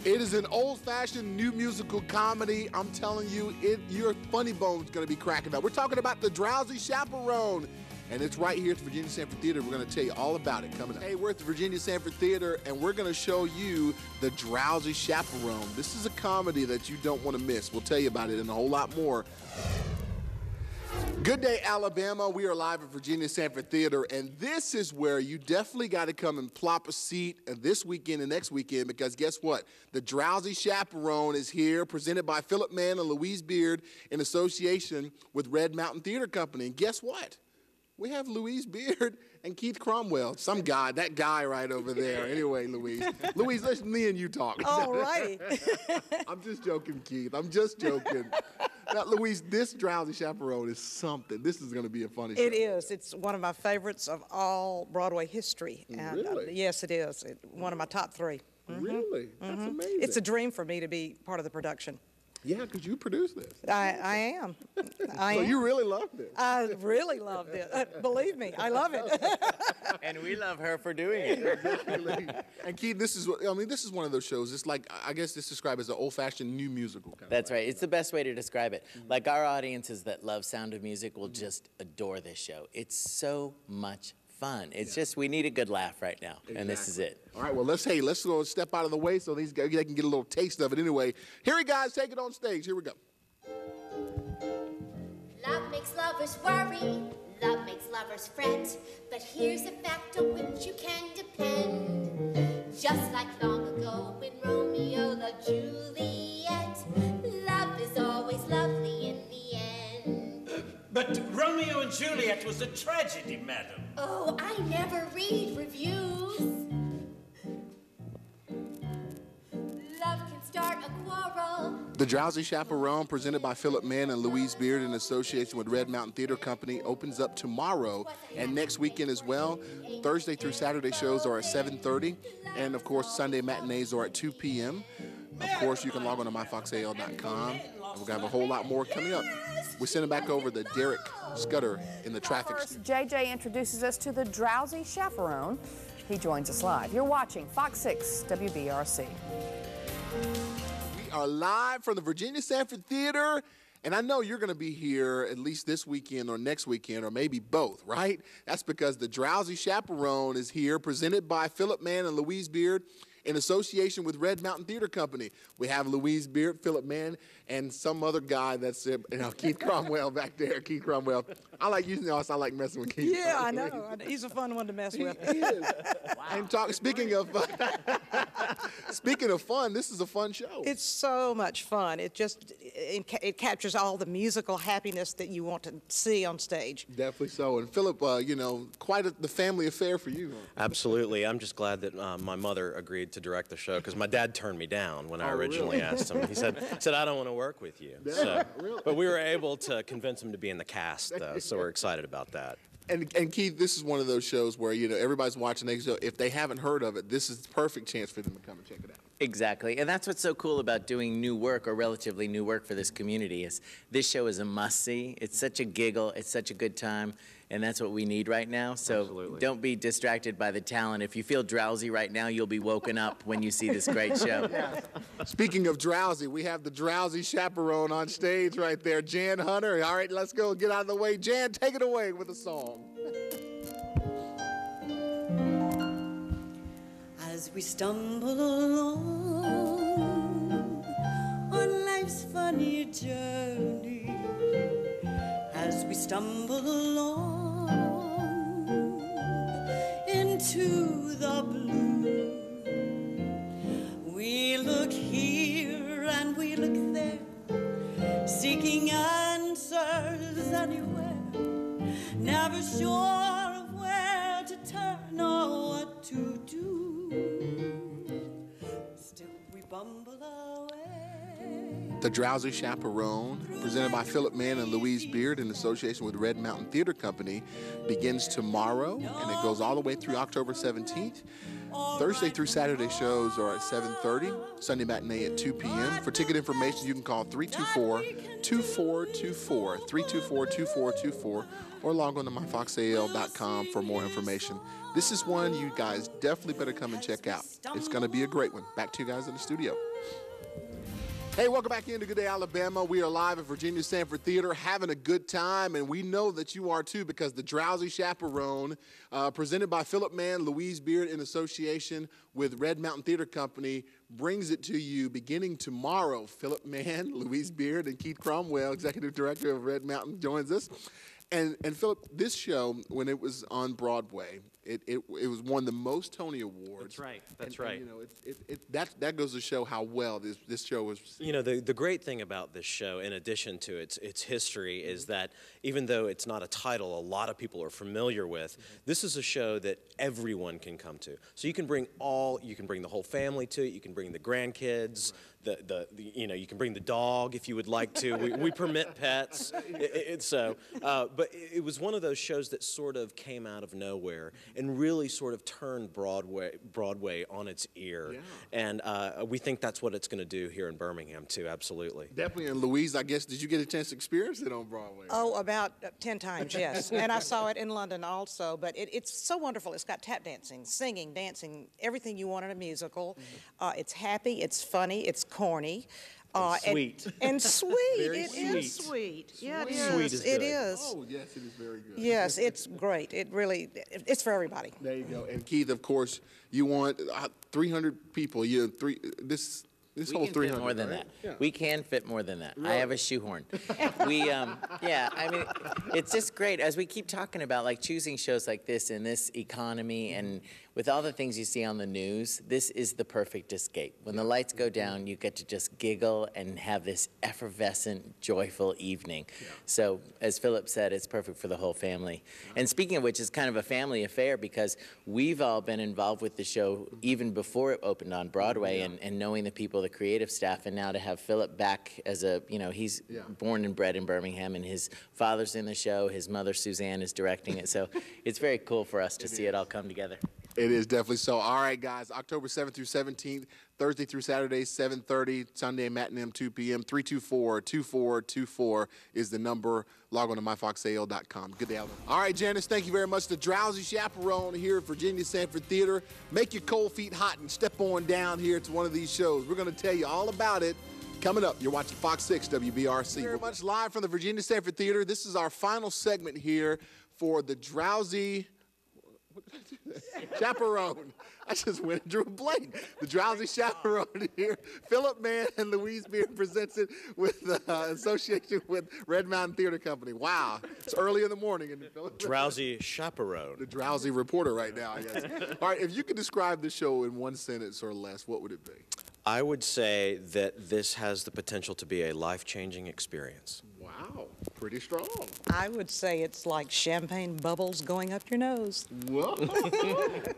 It is an old-fashioned new musical comedy. I'm telling you, your funny bone's gonna be cracking up. We're talking about The Drowsy Chaperone. And it's right here at the Virginia Samford Theater. We're going to tell you all about it coming up. Hey, we're at the Virginia Samford Theater, and we're going to show you The Drowsy Chaperone. This is a comedy that you don't want to miss. We'll tell you about it and a whole lot more. Good day, Alabama. We are live at Virginia Samford Theater, and this is where you definitely got to come and plop a seat this weekend and next weekend, because guess what? The Drowsy Chaperone is here, presented by Mann and Louise Beard in association with Red Mountain Theater Company. And guess what? We have Louise Beard and Keith Cromwell. Some guy, that guy right over there. Anyway, Louise. Louise, let me and you talk. All right. I'm just joking, Keith. I'm just joking. Now, Louise, this Drowsy Chaperone is something. This is going to be a funny show. It is. It's one of my favorites of all Broadway history. And, really? Yes, it is. One of my top three. Really? That's amazing. It's a dream for me to be part of the production. Yeah, because you produced this. I am. So you really love this. I really love it. Believe me, I love it. And we love her for doing it. Exactly. And Keith, this is one of those shows. It's like, I guess it's described as an old-fashioned new musical. That's right. It's the best way to describe it. Like, our audiences that love Sound of Music will just adore this show. It's so much fun. It's just, we need a good laugh right now, and this is it. All right, well, let's go step out of the way so these guys, they can get a little taste of it anyway. Here, guys, take it on stage. Here we go. Love makes lovers worry, love makes lovers fret, but here's a fact on which you can depend. Just like long ago when Romeo loved Juliet, love is always lovely in the end. But Romeo and Juliet was a tragedy, madam. Oh, I never read reviews. Love can start a quarrel. The Drowsy Chaperone, presented by Mann and Louise Beard in association with Red Mountain Theater Company, opens up tomorrow and next weekend as well. Thursday through Saturday shows are at 7:30, and of course Sunday matinees are at 2 p.m. Of course, you can log on to myfoxal.com, and we're going to have a whole lot more coming up. We're sending back over to Derek Scudder in the traffic. First, JJ introduces us to the Drowsy Chaperone. He joins us live. You're watching Fox 6 WBRC. We are live from the Virginia Samford Theater, and I know you're going to be here at least this weekend or next weekend, or maybe both, right? That's because the Drowsy Chaperone is here, presented by Mann and Louise Beard in association with Red Mountain Theater Company. We have Louise Beard, Mann, and some other guy that's, Keith Cromwell back there. Keith Cromwell. I like using this. I like messing with Keith. Yeah, I know. He's a fun one to mess with. He is. Wow. And speaking of fun, this is a fun show. It's so much fun. It captures all the musical happiness that you want to see on stage. Definitely so. And Philip, quite the family affair for you. Huh? Absolutely. I'm just glad that my mother agreed to direct the show, because my dad turned me down when I originally asked him. He said, I don't want to work with you. So, really? But we were able to convince him to be in the cast, though, so we're excited about that. And Keith, this is one of those shows where, everybody's watching the show. If they haven't heard of it, this is the perfect chance for them to come and check it out. Exactly, and that's what's so cool about doing new work, or relatively new work for this community, is this show is a must-see. It's such a giggle, it's such a good time, and that's what we need right now. So Don't be distracted by the talent. If you feel drowsy right now, you'll be woken up when you see this great show. Yeah. Speaking of drowsy, we have the Drowsy Chaperone on stage right there, Jan Hunter. All right, let's go, get out of the way. Jan, take it away with a song. As we stumble along on life's funny journey, as we stumble along into the blue, we look here and we look there, seeking answers anywhere, never sure of where to turn or what to do. Still we bumble away. The Drowsy Chaperone, presented by Mann and Louise Beard in association with Red Mountain Theater Company, begins tomorrow, and it goes all the way through October 17th. Thursday through Saturday shows are at 7:30, Sunday matinee at 2 p.m. For ticket information, you can call 324-2424, 324-2424, or log on to myfoxal.com for more information. This is one you guys definitely better come and check out. It's going to be a great one. Back to you guys in the studio. Hey, welcome back into Good Day Alabama. We are live at Virginia Sanford Theater having a good time, and we know that you are too because the Drowsy Chaperone, presented by Mann and Louise Beard in association with Red Mountain Theater Company, brings it to you beginning tomorrow. Mann, Louise Beard, and Keith Cromwell, Executive Director of Red Mountain, joins us. And Philip, this show, when it was on Broadway, it was won the most Tony Awards. That's right. That's right. And, you know, that goes to show how well this show was. You know, the great thing about this show, in addition to its history, is that even though it's not a title a lot of people are familiar with, this is a show that everyone can come to. So you can bring the whole family to it. You can bring the grandkids. You know, you can bring the dog if you would like to. We permit pets. But it was one of those shows that sort of came out of nowhere and really sort of turned Broadway on its ear. Yeah. And we think that's what it's going to do here in Birmingham too. Absolutely. Definitely. And Louise, I guess, did you get a chance to experience it on Broadway? Oh, about 10 times, yes. And I saw it in London also. But it's so wonderful. It's got tap dancing, singing, dancing, everything you want in a musical. It's happy. It's funny. It's corny. Sweet. And sweet. It is sweet. Yeah, it is. Sweet is good. It is. Oh, yes, it is very good. Yes, it's great. It really, it's for everybody. There you go. And Keith, of course, you want 300 people. This whole 300. Fit more than right? that. Yeah. We can fit more than that. Right. I have a shoehorn. Yeah, I mean, it's just great. As we keep talking about, like, choosing shows like this in this economy and with all the things you see on the news, this is the perfect escape. When the lights go down, you get to just giggle and have this effervescent, joyful evening. Yeah. So, as Philip said, it's perfect for the whole family. And speaking of which, it's kind of a family affair because we've all been involved with the show even before it opened on Broadway, and knowing the people, the creative staff, and now to have Philip back as he's born and bred in Birmingham, and his father's in the show, his mother Suzanne is directing it, so it's very cool for us to see it all come together. It is definitely so. All right, guys, October 7th through 17th, Thursday through Saturday, 7:30, Sunday matinee, 2 p.m., 324-2424 is the number. Log on to myfoxal.com. Good day, Alabama. All right, Janice, thank you very much. The Drowsy Chaperone here at Virginia Sanford Theater. Make your cold feet hot and step on down here to one of these shows. We're going to tell you all about it. Coming up, you're watching Fox 6 WBRC. Very much live from the Virginia Sanford Theater. This is our final segment here for the Drowsy Chaperone. I just went and drew a blank. The Drowsy Chaperone here. Mann and Louise Beard presents it with association with Red Mountain Theater Company. Wow. It's early in the morning. Drowsy Chaperone. The drowsy reporter right now, I guess. All right, if you could describe the show in one sentence or less, what would it be? I would say that this has the potential to be a life-changing experience. Wow, pretty strong. I would say it's like champagne bubbles going up your nose. Whoa.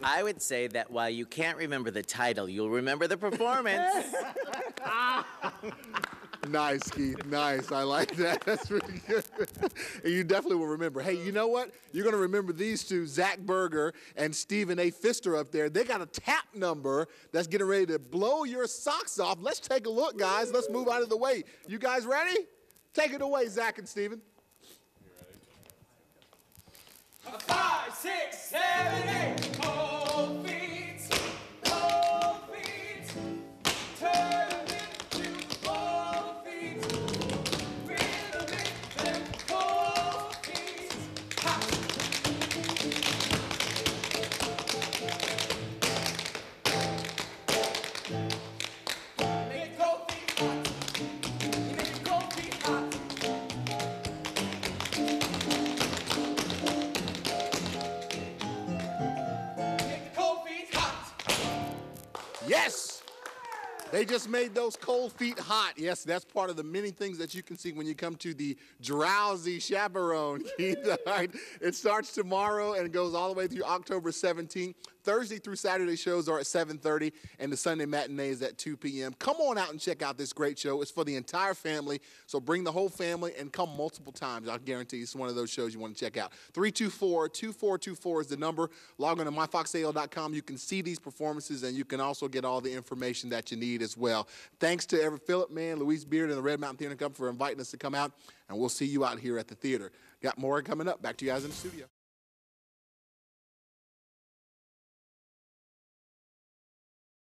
I would say that while you can't remember the title, you'll remember the performance. Nice, Keith. Nice. I like that. That's really good. And you definitely will remember. Hey, you know what? You're going to remember these two, Zach Berger and Stephen A. Pfister up there. They got a tap number that's getting ready to blow your socks off. Let's take a look, guys. Let's move out of the way. You guys ready? Take it away, Zach and Stephen. You ready? 5, 6, 7, 8. Cold feet, turn into cold feet. We'll make them cold feet hot. Make cold feet hot. Make cold feet hot. Yes! They just made those cold feet hot. Yes, that's part of the many things that you can see when you come to the Drowsy Chaperone. All right, it starts tomorrow and goes all the way through October 17th. Thursday through Saturday shows are at 7:30, and the Sunday matinee is at 2 p.m. Come on out and check out this great show. It's for the entire family, so bring the whole family and come multiple times. I guarantee it's one of those shows you want to check out. 324-2424 is the number. Log on to myfoxal.com. You can see these performances, and you can also get all the information that you need as well. Thanks to Mann, Louise Beard, and the Red Mountain Theater Company for inviting us to come out, and we'll see you out here at the theater. Got more coming up. Back to you guys in the studio.